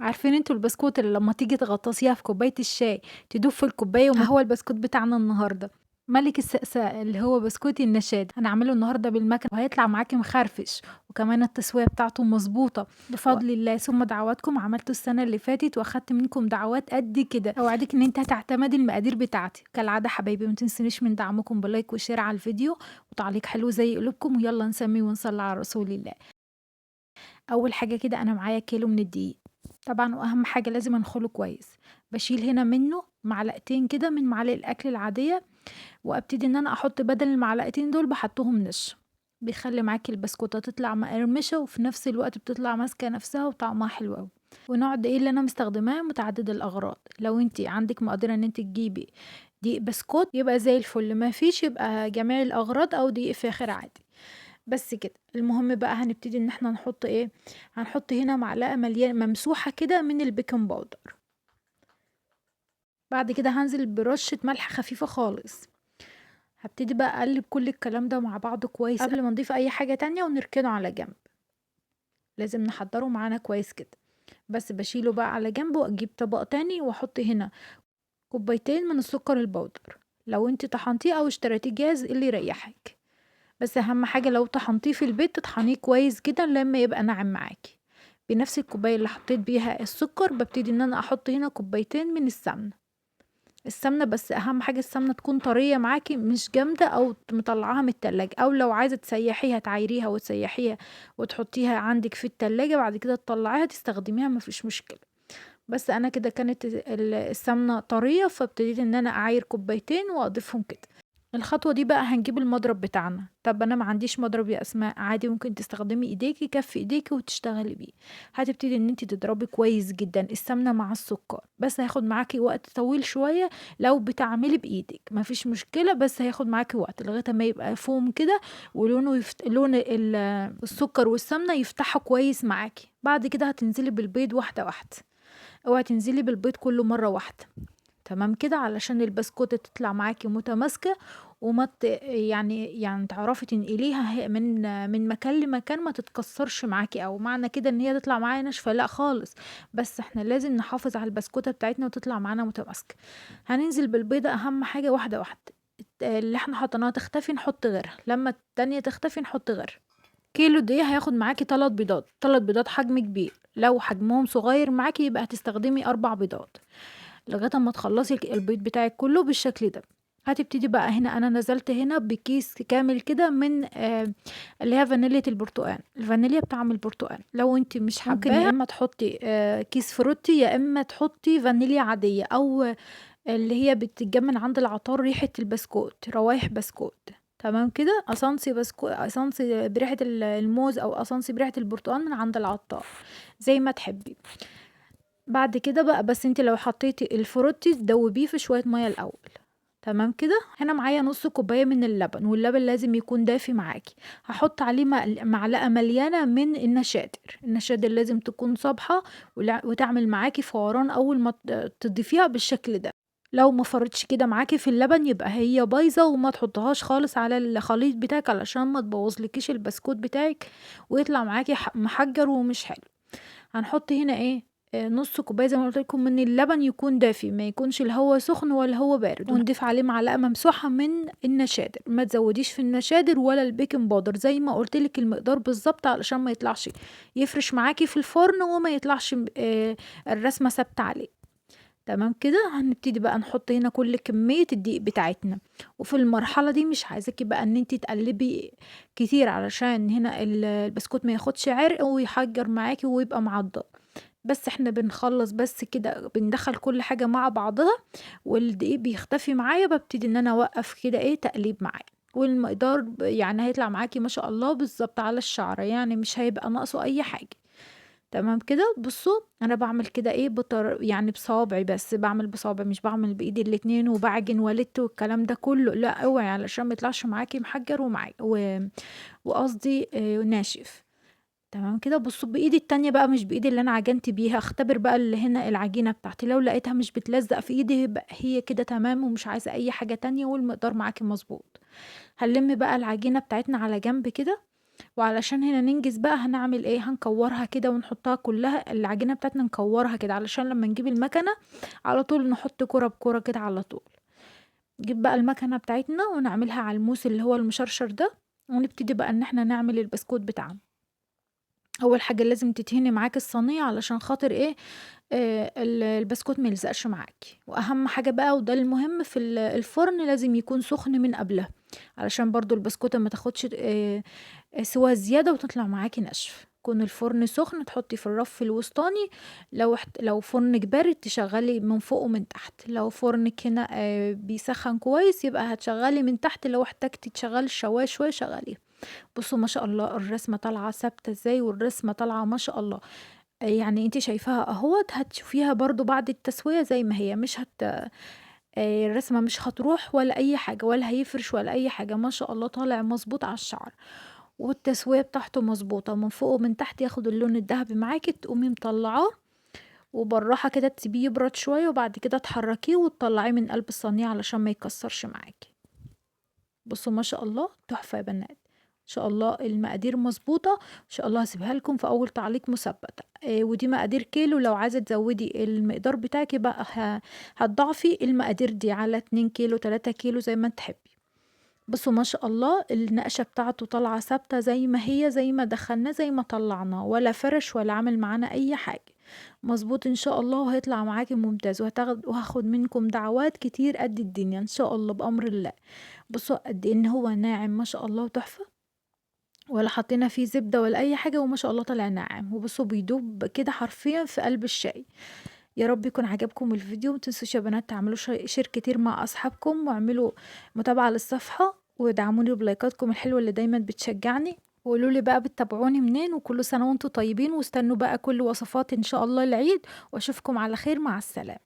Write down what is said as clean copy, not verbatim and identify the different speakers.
Speaker 1: عارفين انتوا البسكوت اللي لما تيجي تغطسيها في كوباية الشاي تدوب في الكوباية هو البسكوت بتاعنا النهاردة ملك السقساء اللي هو بسكوت النشاد هنعمله النهارده بالمكنة وهيطلع معاكي مخرفش وكمان التسوية بتاعته مظبوطة بفضل الله ثم دعواتكم عملته السنة اللي فاتت واخدت منكم دعوات قد كده اوعدك ان انت هتعتمدي المقادير بتاعتي كالعادة حبايبي متنسونيش من دعمكم بلايك وشير على الفيديو وتعليق حلو زي قلوبكم ويلا نسمي ونصلي على رسول الله. اول حاجة كده انا معايا كيلو من الدقيق طبعا واهم حاجة لازم انخله كويس بشيل هنا منه معلقتين كده من معالق الاكل العادية وابتدي ان انا احط بدل المعلقتين دول بحطهم نشا بيخلي معاكي البسكوتة تطلع مقرمشة وفي نفس الوقت بتطلع ماسكة نفسها وطعمها حلو قوي. ونوع ايه اللي انا مستخدماه متعدد الاغراض لو انتي عندك مقدرة ان انتي تجيبي دقيق بسكوت يبقى زي الفل ما فيش يبقى جميع الاغراض او دقيق فاخر عادي. بس كده المهم بقى هنبتدي ان احنا نحط ايه هنحط هنا معلقة مليانة ممسوحة كده من البيكنج باودر. بعد كده هنزل برشة ملح خفيفة خالص. هبتدي بقى اقلب كل الكلام ده مع بعضه كويس قبل ما نضيف اي حاجة تانية ونركنه على جنب. لازم نحضره معانا كويس كده. بس بشيله بقى على جنب واجيب طبق تاني واحط هنا كوبايتين من السكر البودر لو انت طحنتيه او اشتريتيه جاهز اللي يريحك. بس اهم حاجة لو طحنتيه في البيت تطحنيه كويس جدا لما يبقى ناعم معاكي. بنفس الكوباية اللي حطيت بيها السكر ببتدي ان انا احط هنا كوبايتين من السمنة بس اهم حاجة السمنة تكون طرية معاكي مش جامدة او مطلعاها من التلاجة او لو عايزة تسيحيها تعايريها وتسيحيها وتحطيها عندك في التلاجة بعد كده تطلعيها تستخدميها مفيش مشكلة. بس انا كده كانت السمنة طرية فابتديت ان انا اعاير كوبايتين واضيفهم كده. الخطوة دي بقى هنجيب المضرب بتاعنا طب انا ما عنديش مضرب يا اسماء عادي ممكن تستخدمي ايديكي كف ايديكي وتشتغلي بيه. هتبتدي ان انت تضربي كويس جدا السمنة مع السكر بس هياخد معاكي وقت طويل شوية. لو بتعملي بايدك مفيش مشكلة بس هياخد معاكي وقت لغاية ما يبقى فوم كده ولونه لون السكر والسمنة يفتحوا كويس معاكي. بعد كده هتنزلي بالبيض واحدة واحدة. اوعي تنزلي بالبيض كله مرة واحدة. تمام كده علشان البسكوتة تطلع معاكي متماسكة يعني تعرفي تنقليها من مكان لمكان ما تتكسرش معاكي او معنى كده ان هي تطلع معايا ناشفة لا خالص. بس احنا لازم نحافظ على البسكوتة بتاعتنا وتطلع معانا متماسكة. هننزل بالبيضة اهم حاجة واحدة واحدة. اللي احنا حطيناها تختفي نحط غيرها لما التانية تختفي نحط غيرها. كيلو دقيق هياخد معاكي 3 بيضات 3 بيضات حجم كبير لو حجمهم صغير معاكي يبقى هتستخدمي 4 بيضات. لغاية اما تخلصي البيض بتاعك كله بالشكل ده. هتبتدي بقى هنا انا نزلت هنا بكيس كامل كده من اللي هي فانيليا البرتقال الفانيليا بطعم البرتقال لو انت مش حباها يا اما تحطي كيس فروتي يا اما تحطي فانيليا عادية او اللي هي بتتجمع من عند العطار ريحة البسكوت روايح بسكوت. تمام كده اسانسي بسكوت اسانسي بريحة الموز او اسانسي بريحة البرتقال من عند العطار زي ما تحبي. بعد كده بقى بس انت لو حطيتي الفروتي تدوبيه في شوية مية الاول. تمام كده هنا معايا نص كوباية من اللبن واللبن لازم يكون دافي معاكي. هحط عليه معلقة مليانة من النشادر لازم تكون صابحة وتعمل معاكي فوران اول ما تضيفيها بالشكل ده. لو ما فرتش كده معاكي في اللبن يبقى هي بايظة وما تحطهاش خالص على الخليط بتاعك علشان ما تبوظلكيش البسكوت بتاعك ويطلع معاكي محجر ومش حلو. هنحط هنا ايه نص كوبايه زي ما قلت لكم من اللبن يكون دافي ما يكونش اللي هو سخن ولا هو بارد ونضيف عليه معلقه ممسوحه من النشادر ما تزوديش في النشادر ولا البيكنج باودر زي ما قلت لك المقدار بالظبط علشان ما يطلعش يفرش معاكي في الفرن وما يطلعش الرسمه ثابته عليه. تمام كده هنبتدي بقى نحط هنا كل كمية الدقيق بتاعتنا. وفي المرحلة دي مش عايزاكي بقى ان انتي تقلبي كتير علشان هنا البسكوت ما ياخدش عرق ويحجر معاكي ويبقى معضل. بس احنا بنخلص بس كده بندخل كل حاجة مع بعضها والدقيق بيختفي معايا ببتدي ان انا اوقف كده ايه تقليب معايا. والمقدار يعني هيطلع معاكي ما شاء الله بالظبط على الشعرة يعني مش هيبقى ناقصه اي حاجة. تمام كده بصوا انا بعمل كده ايه يعني بصوابعي بس بعمل بصوابعي مش بعمل بايدي الاتنين وبعجن والت والكلام ده كله لا اوعي علشان ما يطلعش معاكي محجر وقصدي ناشف. تمام كده بصوا بايدي التانية بقى مش بايدي اللي انا عجنت بيها اختبر بقى اللي هنا العجينة بتاعتي لو لقيتها مش بتلزق في ايدي يبقى هي كده تمام ومش عايزة اي حاجة تانية والمقدار معاكي مظبوط. هنلم بقى العجينة بتاعتنا على جنب كده. وعلشان هنا ننجز بقى هنعمل إيه، هنكوّرها كده ونحطها كلّها العجينة بتاعتنا نكوّرها كده علشان لمّا نجيب المكنة على طول نحط كُرة بكُرة كده على طول. نجيب بقى المكنة بتاعتنا ونعملها على الموس اللي هو المشرشر ده، ونبتدي بقى إن إحنا نعمل البسكوت بتاعنا. أول حاجة لازم تدهني معاكِ الصينية علشان خاطر إيه، البسكوت ما يلزقش معاكِ، وأهم حاجة بقى وده المهم في الفرن لازم يكون سخن من قبلها، علشان برضه البسكوتة ما تاخدش سِوَى زيادة وتطلع معاكِ ناشفة. يكون الفرن سخن تحطي في الرف الوسطاني، لو فرنِك بارد تشغّلي من فوق ومن تحت، لو فرنِك هنا بيسخّن كويس يبقى هتشغّلي من تحت، لو احتجتِ تشغّلي الشواية شوية شغّليها. بُصّوا ما شاء الله الرسمة طالعة ثابتة إزاي، والرسمة طالعة ما شاء الله. يعني أنتِ شايفاها أهوّة، هتشوفيها برضه بعد التسوية زي ما هي، مش الرسمة مش هتروح ولا أي حاجة، ولا هيفرش ولا أي حاجة، ما شاء الله طالع مضبوط على الشعر، والتسوية بتاعته مضبوطة من فوق ومن تحت ياخد اللون الدهبي معاكِ، تقومي مطلّعاه وبالراحة كده تسيبيه يبرد شوية، وبعد كده تحرّكيه وتطلّعيه من قلب الصينية علشان ما يكسّرش معاكِ. بُصّوا ما شاء الله تحفة يا بنات، إن شاء الله المقادير مضبوطة، إن شاء الله هاسيبها لكم في أول تعليق مثبت، ودي مقادير كيلو لو عايزة تزوّدي المقدار بتاعِك يبقى هتضاعفي المقادير دي على 2 كيلو، 3 كيلو زي ما تحبي. بُصّوا ما شاء الله النقشة بتاعته طالعة ثابتة زي ما هي، زي ما دخّلناه زي ما طلّعناه، ولا فرش ولا عمل معانا أي حاجة، مضبوط إن شاء الله وهيطلع معاكِ ممتاز، وهاخد منكم دعوات كتير قد الدنيا إن شاء الله بأمر الله. بُصّوا قد إيه إن هو ناعم ما شاء الله وتحفة، ولا حطينا فيه زبدة ولا أي حاجة وما شاء الله طالع ناعم، وبُصّوا بيدوب كده حرفيًا في قلب الشاي. يا رب يكون عجبكم الفيديو، ما تنسوش يا بنات تعملوا share كتير مع أصحابكم، واعملوا متابعة للصفحة، وادعموني بلايكاتكم الحلوة اللي دايمًا بتشجعني، وقولوا لي بقى بتتابعوني منين، وكل سنة وأنتم طيبين، واستنوا بقى كل وصفاتي إن شاء الله العيد، وأشوفكم على خير، مع السلامة.